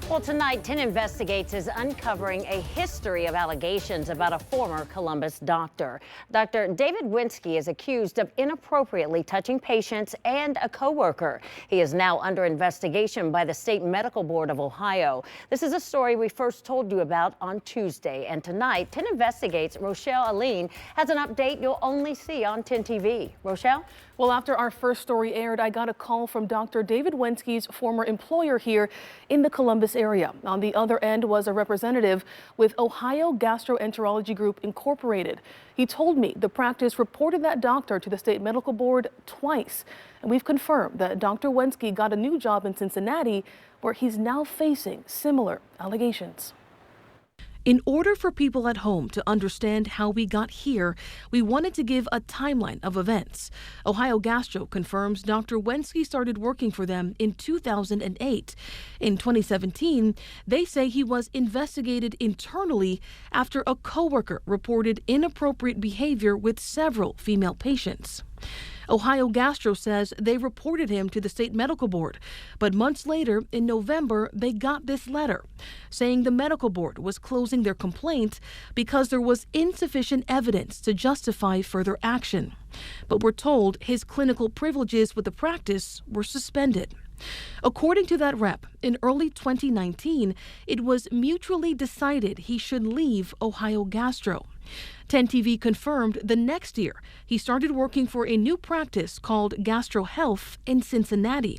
Well, tonight, 10 Investigates is uncovering a history of allegations about a former Columbus doctor. Dr. David Winsky is accused of inappropriately touching patients and a coworker. He is now under investigation by the State Medical Board of Ohio. This is a story we first told you about on Tuesday. And tonight, 10 Investigates' Rochelle Aline has an update you'll only see on 10 TV. Rochelle? Well, after our first story aired, I got a call from Dr. David Winsky's former employer here in the Columbus area. On the other end was a representative with Ohio Gastroenterology Group Incorporated. He told me the practice reported that doctor to the State Medical Board twice. And we've confirmed that Dr. Winsky got a new job in Cincinnati, where he's now facing similar allegations. In order for people at home to understand how we got here, we wanted to give a timeline of events. Ohio Gastro confirms Dr. Winsky started working for them in 2008. In 2017, they say he was investigated internally after a coworker reported inappropriate behavior with several female patients. Ohio Gastro says they reported him to the State Medical Board, but months later, in November, they got this letter saying the medical board was closing their complaint because there was insufficient evidence to justify further action. But we're told his clinical privileges with the practice were suspended. According to that rep, in early 2019, it was mutually decided he should leave Ohio Gastro. 10 TV confirmed the next year he started working for a new practice called Gastro Health in Cincinnati.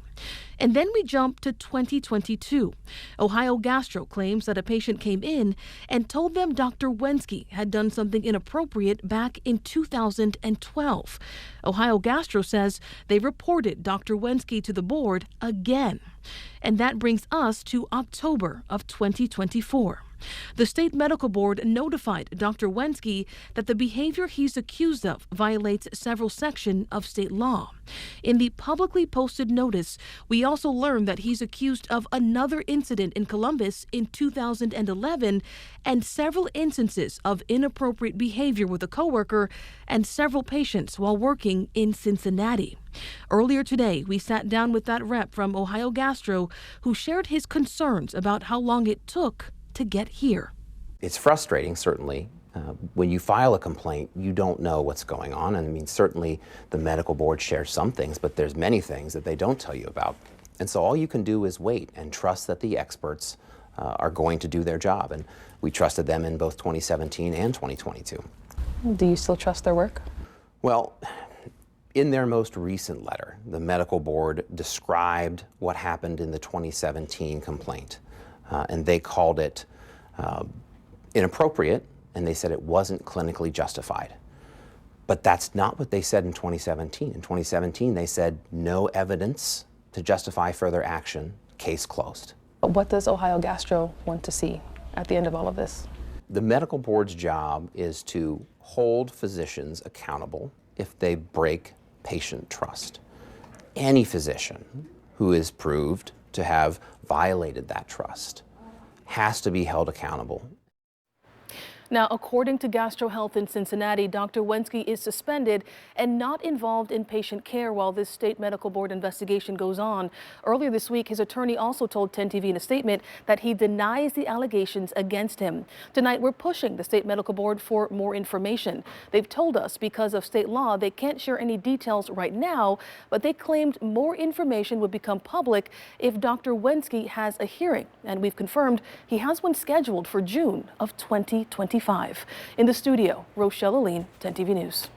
And then we jump to 2022. Ohio Gastro claims that a patient came in and told them Dr. Winsky had done something inappropriate back in 2012. Ohio Gastro says they reported Dr. Winsky to the board again. And that brings us to October of 2024. The State Medical Board notified Dr. Winsky that the behavior he's accused of violates several sections of state law. In the publicly posted notice, we also learned that he's accused of another incident in Columbus in 2011 and several instances of inappropriate behavior with a coworker and several patients while working in Cincinnati. Earlier today, we sat down with that rep from Ohio Gastro who shared his concerns about how long it took to get here. It's frustrating, certainly. When you file a complaint, you don't know what's going on. And I mean, certainly the medical board shares some things, but there's many things that they don't tell you about. And so all you can do is wait and trust that the experts are going to do their job. And we trusted them in both 2017 and 2022. Do you still trust their work? Well, in their most recent letter, the medical board described what happened in the 2017 complaint. And they called it inappropriate, and they said it wasn't clinically justified. But that's not what they said in 2017. In 2017, they said no evidence to justify further action, case closed. What does Ohio Gastro want to see at the end of all of this? The medical board's job is to hold physicians accountable if they break patient trust. Any physician who is proved to have violated that trust has to be held accountable. Now, according to Gastro Health in Cincinnati, Dr. Winsky is suspended and not involved in patient care while this state medical board investigation goes on. Earlier this week, his attorney also told 10 TV in a statement that he denies the allegations against him. Tonight, we're pushing the state medical board for more information. They've told us because of state law, they can't share any details right now, but they claimed more information would become public if Dr. Winsky has a hearing. And we've confirmed he has one scheduled for June of 2025. In the studio, Rochelle Aline, 10 TV News.